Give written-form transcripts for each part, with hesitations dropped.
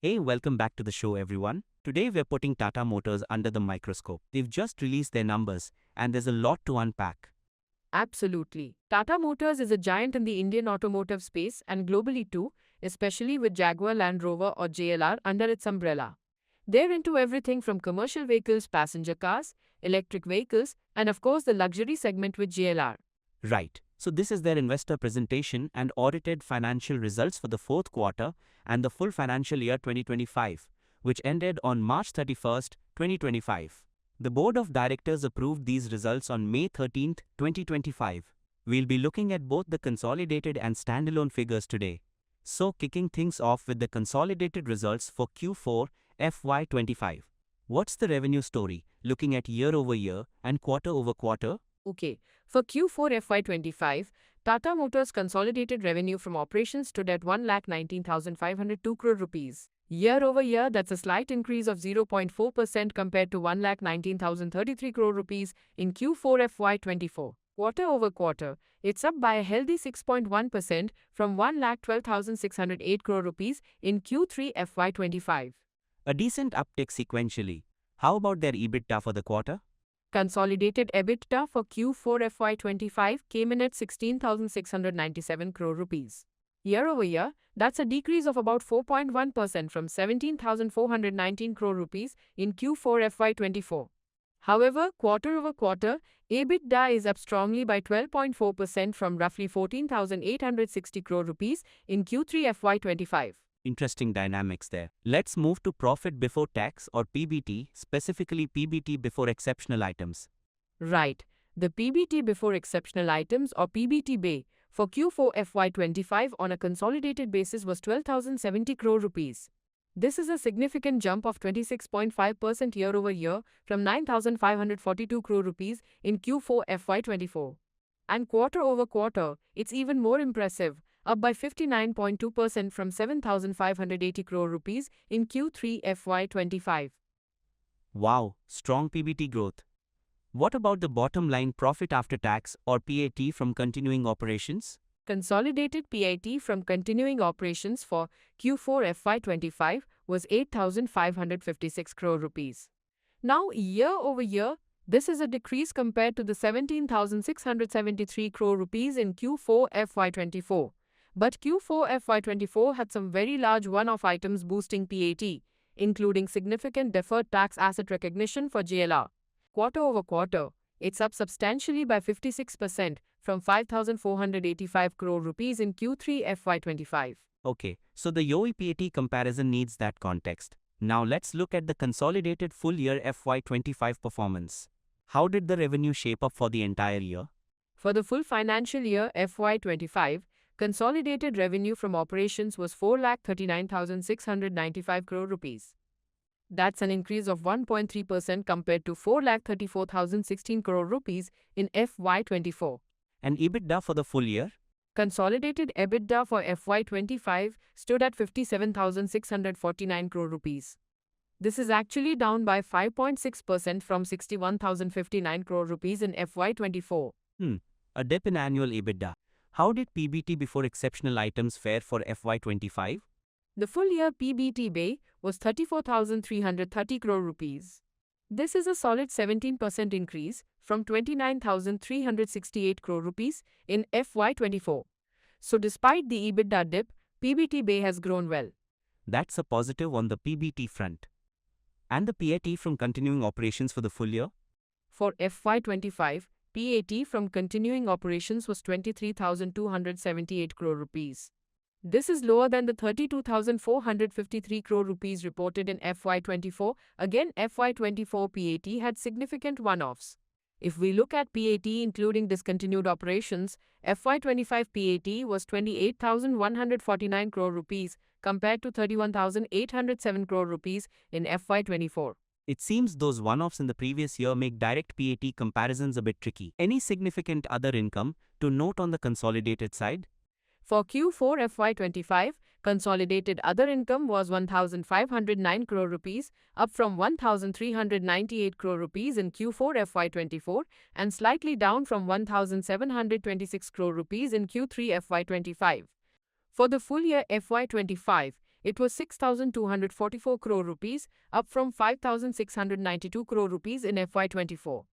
Hey, welcome back to the show, everyone. Today we're putting Tata Motors under the microscope. They've just released their numbers, and there's a lot to unpack. Absolutely. Tata Motors is a giant in the Indian automotive space and globally too, especially with Jaguar Land Rover or JLR under its umbrella. They're into everything from commercial vehicles, passenger cars, electric vehicles, and of course the luxury segment with JLR. Right. So, this is their investor presentation and audited financial results for the fourth quarter and the full financial year 2025, which ended on March 31st, 2025. The board of directors approved these results on May 13th, 2025. We'll be looking at both the consolidated and standalone figures today. So, kicking things off with the consolidated results for Q4 FY25. What's the revenue story, looking at year over year and quarter over quarter? Okay, for Q4 FY25, Tata Motors consolidated revenue from operations stood at 1,19,502 crore rupees. Year over year, that's a slight increase of 0.4% compared to 1,19,033 crore rupees in Q4 FY24. Quarter over quarter, it's up by a healthy 6.1% from 1,12,608 crore rupees in Q3 FY25. A decent uptick sequentially. How about their EBITDA for the quarter? Consolidated EBITDA for Q4 FY25 came in at 16,697 crore rupees. Year over year, that's a decrease of about 4.1% from 17,419 crore rupees in Q4 FY24. However, quarter over quarter, EBITDA is up strongly by 12.4% from roughly 14,860 crore rupees in Q3 FY25. Interesting dynamics there. Let's move to profit before tax or PBT, specifically PBT before exceptional items. Right. The PBT before exceptional items or PBT-BE for Q4 FY25 on a consolidated basis was 12,070 crore rupees. This is a significant jump of 26.5% year over year from 9,542 crore rupees in Q4 FY24. And quarter over quarter, it's even more impressive, up by 59.2% from 7,580 crore rupees in Q3 FY25. Wow, strong PBT growth. What about the bottom line profit after tax or PAT from continuing operations? Consolidated PAT from continuing operations for Q4 FY25 was 8,556 crore rupees. Now, year over year, this is a decrease compared to the 17,673 crore rupees in Q4 FY24. But Q4 FY24 had some very large one-off items boosting PAT, including significant deferred tax asset recognition for JLR. Quarter over quarter, it's up substantially by 56% from 5,485 crore rupees in Q3 FY25. Okay, so the YoY PAT comparison needs that context. Now let's look at the consolidated full year FY25 performance. How did the revenue shape up for the entire year? For the full financial year FY25, consolidated revenue from operations was 4,39,695 crore rupees. That's an increase of 1.3% compared to 4,34,016 crore rupees in FY24. And EBITDA for the full year? Consolidated EBITDA for FY25 stood at 57,649 crore rupees. This is actually down by 5.6% from 61,059 crore rupees in FY24. A dip in annual EBITDA. How did PBT before exceptional items fare for FY25? The full year PBT-BE was 34,330 crore rupees. This is a solid 17% increase from 29,368 crore rupees in FY24. So despite the EBITDA dip, PBT-BE has grown well. That's a positive on the PBT front. And the PAT from continuing operations for the full year? For FY25, PAT from continuing operations was 23,278 crore rupees. This is lower than the 32,453 crore rupees reported in FY24. Again, FY24 PAT had significant one-offs. If we look at PAT including discontinued operations, FY25 PAT was 28,149 crore rupees compared to 31,807 crore rupees in FY24. It seems those one-offs in the previous year make direct PAT comparisons a bit tricky. Any significant other income to note on the consolidated side? For Q4 FY25, consolidated other income was 1,509 crore rupees, up from 1,398 crore rupees in Q4 FY24 and slightly down from 1,726 crore rupees in Q3 FY25. For the full year FY25, it was 6,244 crore rupees, up from 5,692 crore rupees in FY24.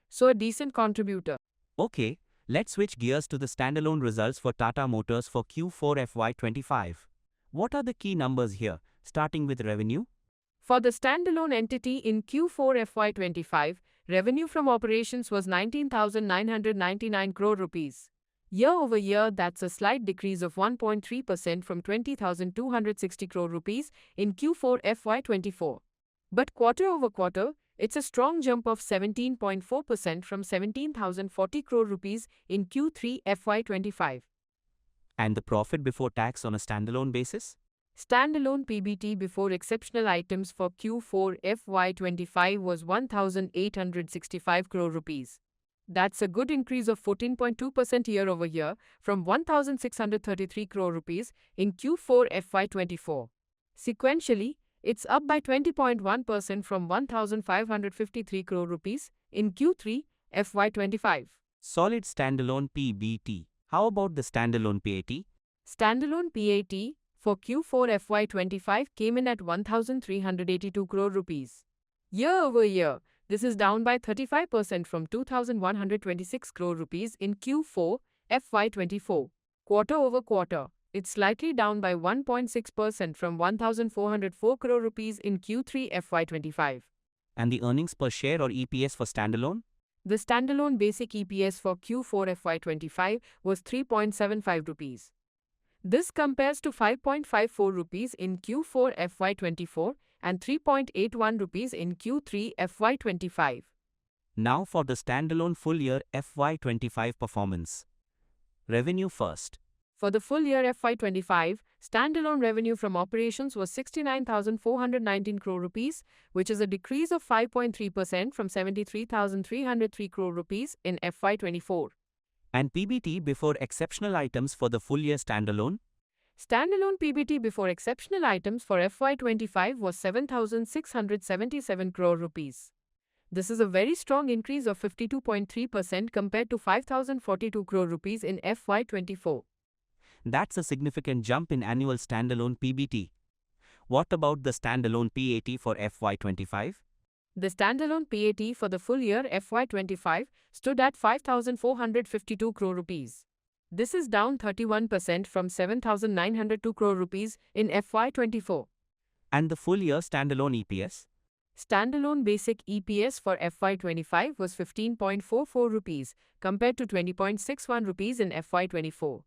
So a decent contributor. Okay, let's switch gears to the standalone results for Tata Motors for Q4 FY25. What are the key numbers here, starting with revenue? For the standalone entity in Q4 FY25, revenue from operations was 19,999 crore rupees. Year over year, that's a slight decrease of 1.3% from 20,260 crore rupees in Q4 FY24. But quarter over quarter, it's a strong jump of 17.4% from 17,040 crore rupees in Q3 FY25. And the profit before tax on a standalone basis? Standalone PBT before exceptional items for Q4 FY25 was 1,865 crore rupees. That's a good increase of 14.2% year over year from 1,633 crore rupees in Q4 FY24. Sequentially, it's up by 20.1% from 1,553 crore rupees in Q3 FY25. Solid standalone PBT. How about the standalone PAT? Standalone PAT for Q4 FY25 came in at 1,382 crore rupees. Year over year, this is down by 35% from 2,126 crore rupees in Q4 FY24. Quarter over quarter, it's slightly down by 1.6% from 1,404 crore rupees in Q3 FY25. And the earnings per share or EPS for standalone? The standalone basic EPS for Q4 FY25 was 3.75 rupees. This compares to 5.54 rupees in Q4 FY24 and 3.81 rupees in Q3 FY25. Now for the standalone full year FY25 performance. Revenue first. For the full year FY25, standalone revenue from operations was 69,419 crore rupees, which is a decrease of 5.3% from 73,303 crore rupees in FY24. And PBT before exceptional items for the full year standalone? Standalone PBT before exceptional items for FY25 was 7,677 crore rupees. This is a very strong increase of 52.3% compared to 5,042 crore rupees in FY24. That's a significant jump in annual standalone PBT. What about the standalone PAT for FY25? The standalone PAT for the full year FY25 stood at 5,452 crore rupees. This is down 31% from 7,902 crore rupees in FY24. And the full year standalone EPS? Standalone basic EPS for FY25 was 15.44 rupees compared to 20.61 rupees in FY24.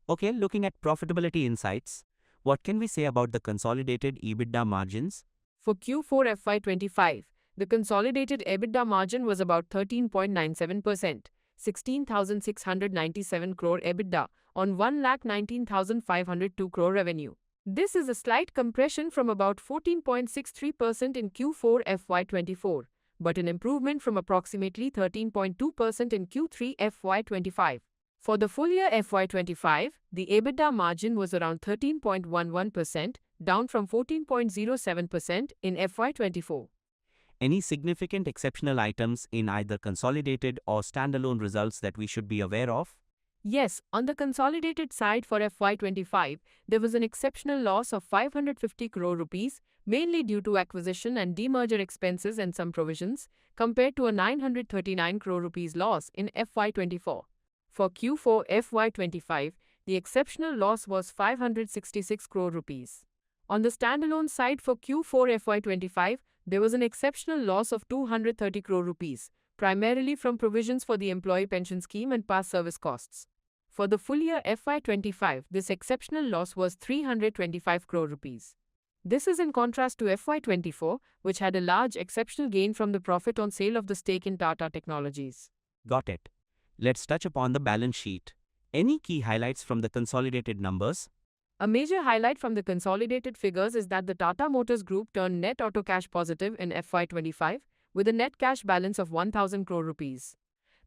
Okay, looking at profitability insights, what can we say about the consolidated EBITDA margins? For Q4 FY25, the consolidated EBITDA margin was about 13.97%, 16,697 crore EBITDA on 1,19,502 crore revenue. This is a slight compression from about 14.63% in Q4 FY24, but an improvement from approximately 13.2% in Q3 FY25. For the full year FY25, the EBITDA margin was around 13.11%, down from 14.07% in FY24. Any significant exceptional items in either consolidated or standalone results that we should be aware of? Yes, on the consolidated side for FY25, there was an exceptional loss of 550 crore rupees, mainly due to acquisition and demerger expenses and some provisions, compared to a 939 crore rupees loss in FY24. For Q4 FY25, the exceptional loss was 566 crore rupees. On the standalone side for Q4 FY25, there was an exceptional loss of 230 crore rupees, primarily from provisions for the employee pension scheme and past service costs. For the full year FY25, this exceptional loss was 325 crore rupees. This is in contrast to FY24, which had a large exceptional gain from the profit on sale of the stake in Tata Technologies. Got it. Let's touch upon the balance sheet. Any key highlights from the consolidated numbers? A major highlight from the consolidated figures is that the Tata Motors Group turned net auto cash positive in FY25 with a net cash balance of 1,000 crore rupees.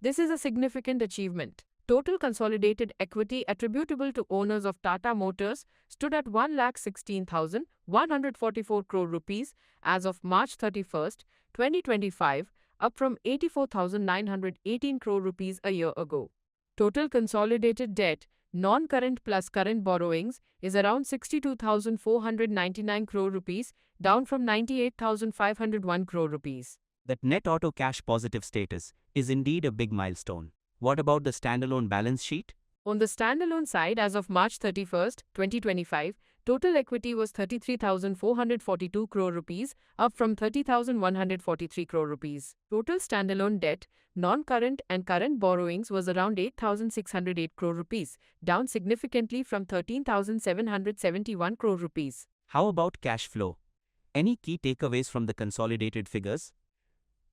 This is a significant achievement. Total consolidated equity attributable to owners of Tata Motors stood at 1,16,144 crore rupees as of March 31st, 2025, up from 84,918 crore rupees a year ago. Total consolidated debt non-current plus current borrowings is around 62,499 crore rupees, down from 98,501 crore rupees. That net auto cash positive status is indeed a big milestone. What about the standalone balance sheet? On the standalone side, as of March 31st, 2025, total equity was 33,442 crore rupees, up from 30,143 crore rupees. Total standalone debt, non-current and current borrowings was around 8,608 crore rupees, down significantly from 13,771 crore rupees. How about cash flow? Any key takeaways from the consolidated figures?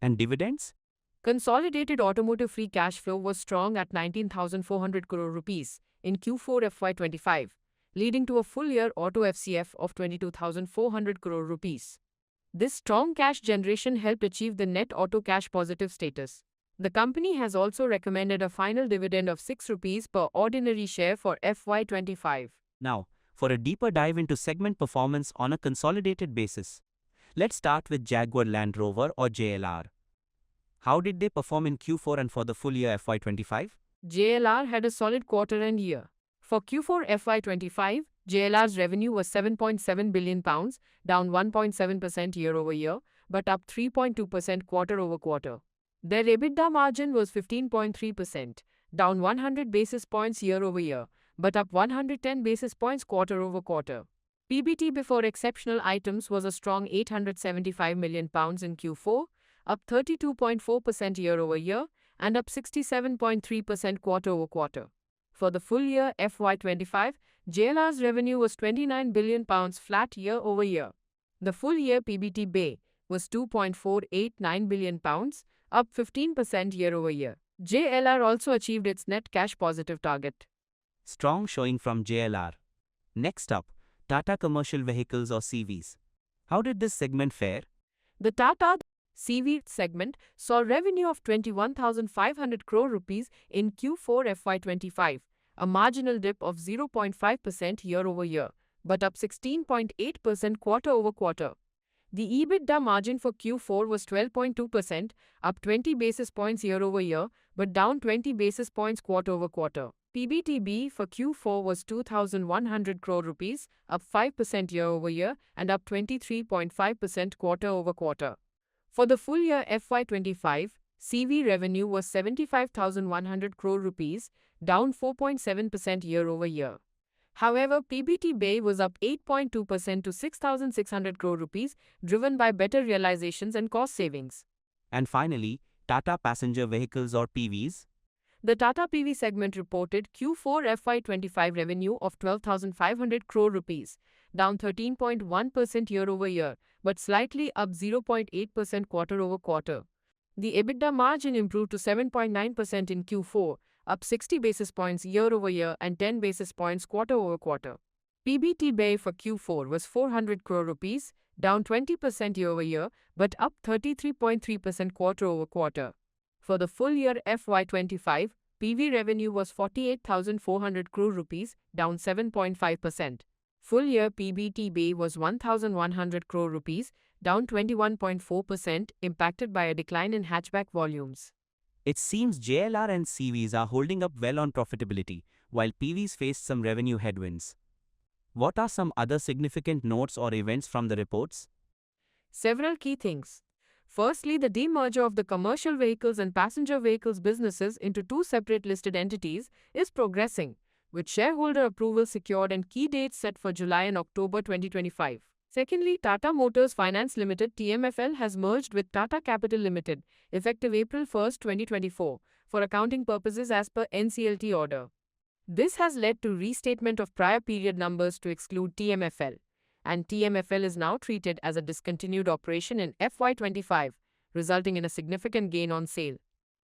And dividends? Consolidated automotive free cash flow was strong at 19,400 crore rupees in Q4 FY25, leading to a full-year auto FCF of 22,400 crore rupees. This strong cash generation helped achieve the net auto cash positive status. The company has also recommended a final dividend of 6 rupees per ordinary share for FY25. Now, for a deeper dive into segment performance on a consolidated basis, let's start with Jaguar Land Rover or JLR. How did they perform in Q4 and for the full year FY25? JLR had a solid quarter and year. For Q4 FY25, JLR's revenue was £7.7 billion, down 1.7% year-over-year, but up 3.2% quarter-over-quarter. Their EBITDA margin was 15.3%, down 100 basis points year-over-year, but up 110 basis points quarter-over-quarter. PBT before exceptional items was a strong £875 million in Q4, up 32.4% year-over-year, and up 67.3% quarter-over-quarter. For the full year FY25, JLR's revenue was £29 billion flat year-over-year. The full year PBT BE was £2.489 billion, up 15% year-over-year. JLR also achieved its net cash positive target. Strong showing from JLR. Next up, Tata Commercial Vehicles or CVs. How did this segment fare? The Tata CV segment saw revenue of 21,500 crore rupees in Q4 FY25, a marginal dip of 0.5% year-over-year, but up 16.8% quarter-over-quarter. The EBITDA margin for Q4 was 12.2%, up 20 basis points year-over-year, but down 20 basis points quarter-over-quarter. PBT for Q4 was 2,100 crore rupees, up 5% year-over-year and up 23.5% quarter-over-quarter. For the full year FY25, CV revenue was 75,100 crore rupees, down 4.7% year-over-year. However, PBT BE was up 8.2% to 6,600 crore rupees, driven by better realizations and cost savings. And finally, Tata Passenger Vehicles or PVs. The Tata PV segment reported Q4 FY25 revenue of 12,500 crore rupees, down 13.1% year-over-year, but slightly up 0.8% quarter-over-quarter. The EBITDA margin improved to 7.9% in Q4, up 60 basis points year-over-year and 10 basis points quarter-over-quarter. PBT BE for Q4 was 400 crore rupees, down 20% year-over-year, but up 33.3% quarter-over-quarter. For the full year FY25, PV revenue was 48,400 crore rupees, down 7.5%. Full year PBT BE was 1,100 crore rupees, down 21.4%, impacted by a decline in hatchback volumes. It seems JLR and CVs are holding up well on profitability, while PVs faced some revenue headwinds. What are some other significant notes or events from the reports? Several key things. Firstly, the demerger of the commercial vehicles and passenger vehicles businesses into two separate listed entities is progressing, with shareholder approval secured and key dates set for July and October 2025. Secondly, Tata Motors Finance Limited (TMFL) has merged with Tata Capital Limited, effective April 1, 2024, for accounting purposes as per NCLT order. This has led to restatement of prior period numbers to exclude TMFL, and TMFL is now treated as a discontinued operation in FY25, resulting in a significant gain on sale.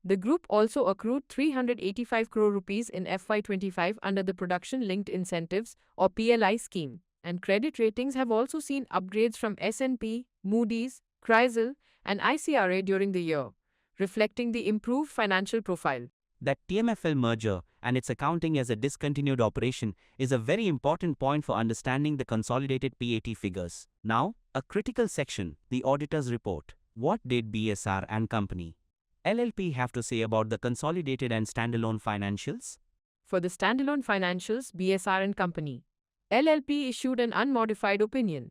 The group also accrued 385 crore rupees in FY25 under the Production-Linked Incentives or PLI scheme, and credit ratings have also seen upgrades from S&P, Moody's, CRISIL, and ICRA during the year, reflecting the improved financial profile. That TMFL merger and its accounting as a discontinued operation is a very important point for understanding the consolidated PAT figures. Now, a critical section, the auditor's report. What did BSR and Company LLP have to say about the consolidated and standalone financials? for the standalone financials, BSR and Company LLP issued an unmodified opinion.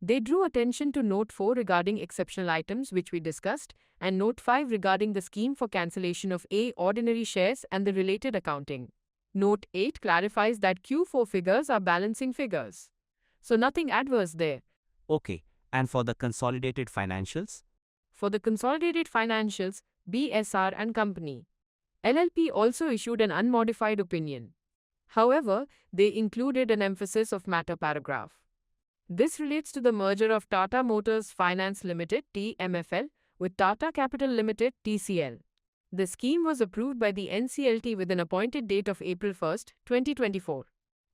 They drew attention to Note 4 regarding exceptional items, which we discussed, and Note 5 regarding the scheme for cancellation of ordinary shares and the related accounting. Note 8 clarifies that Q4 figures are balancing figures. So nothing adverse there. Okay, and for the consolidated financials? For the consolidated financials, BSR and Company LLP also issued an unmodified opinion. However, they included an emphasis of matter paragraph. This relates to the merger of Tata Motors Finance Limited (TMFL) with Tata Capital Limited (TCL). The scheme was approved by the NCLT with an appointed date of April 1, 2024.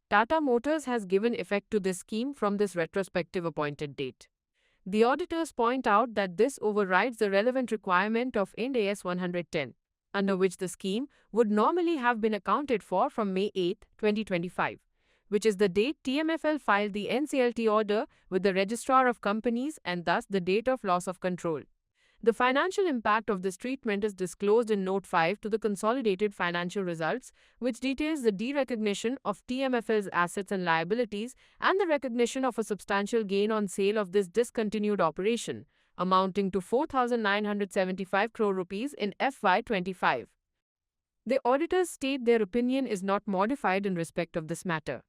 Tata Motors has given effect to this scheme from this retrospective appointed date. The auditors point out that this overrides the relevant requirement of Ind AS 110, under which the scheme would normally have been accounted for from May 8, 2025, which is the date TMFL filed the NCLT order with the Registrar of Companies and thus the date of loss of control. The financial impact of this treatment is disclosed in Note 5 to the consolidated financial results, which details the derecognition of TMFL's assets and liabilities and the recognition of a substantial gain on sale of this discontinued operation, amounting to 4,975 crore rupees in FY25. The auditors state their opinion is not modified in respect of this matter.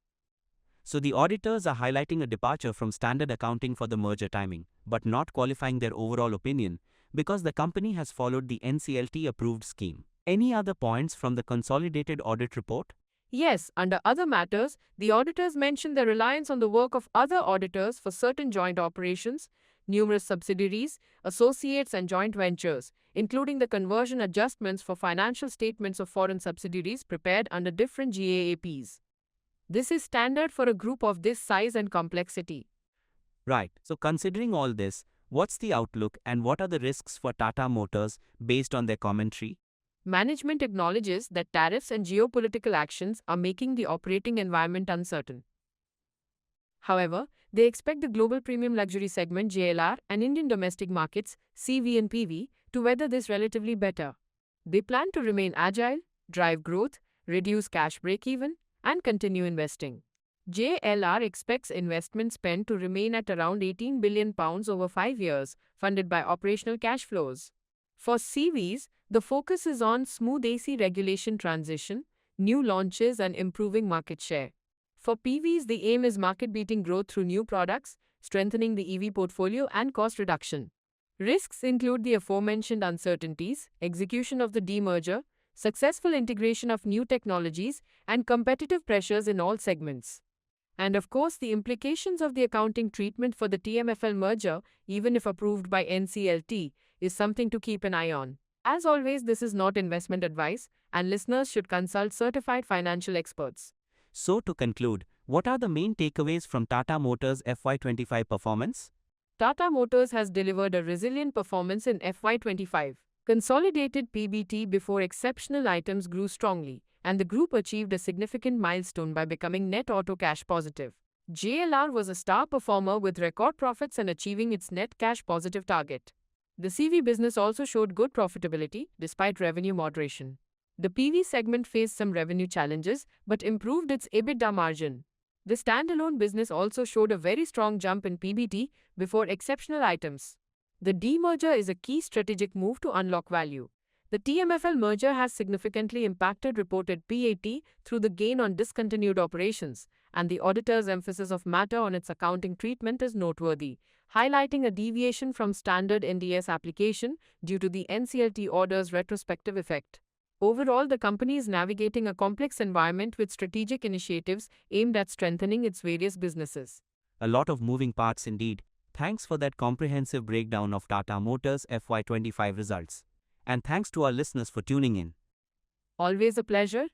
So the auditors are highlighting a departure from standard accounting for the merger timing, but not qualifying their overall opinion because the company has followed the NCLT approved scheme. Any other points from the consolidated audit report? Yes, under other matters, the auditors mention their reliance on the work of other auditors for certain joint operations, numerous subsidiaries, associates and joint ventures, including the conversion adjustments for financial statements of foreign subsidiaries prepared under different GAAPs. This is standard for a group of this size and complexity. Right. So considering all this, what's the outlook and what are the risks for Tata Motors based on their commentary? Management acknowledges that tariffs and geopolitical actions are making the operating environment uncertain. However, they expect the global premium luxury segment (JLR) and Indian domestic markets (CV and PV) to weather this relatively better. They plan to remain agile, drive growth, reduce cash break-even, and continue investing. JLR expects investment spend to remain at around £18 billion over 5 years, funded by operational cash flows. For CVs, the focus is on smooth AC regulation transition, new launches, and improving market share. For PVs, the aim is market-beating growth through new products, strengthening the EV portfolio, and cost reduction. Risks include the aforementioned uncertainties, execution of the demerger, successful integration of new technologies, and competitive pressures in all segments. And of course, the implications of the accounting treatment for the TMFL merger, even if approved by NCLT, is something to keep an eye on. As always, this is not investment advice, and listeners should consult certified financial experts. So to conclude, what are the main takeaways from Tata Motors FY25 performance? Tata Motors has delivered a resilient performance in FY25. Consolidated PBT before exceptional items grew strongly, and the group achieved a significant milestone by becoming net auto cash positive. JLR was a star performer with record profits and achieving its net cash positive target. The CV business also showed good profitability despite revenue moderation. The PV segment faced some revenue challenges but improved its EBITDA margin. The standalone business also showed a very strong jump in PBT before exceptional items. The demerger is a key strategic move to unlock value. The TMFL merger has significantly impacted reported PAT through the gain on discontinued operations, and the auditor's emphasis of matter on its accounting treatment is noteworthy, highlighting a deviation from standard NDS application due to the NCLT order's retrospective effect. Overall, the company is navigating a complex environment with strategic initiatives aimed at strengthening its various businesses. A lot of moving parts indeed. Thanks for that comprehensive breakdown of Tata Motors FY25 results. And thanks to our listeners for tuning in. Always a pleasure.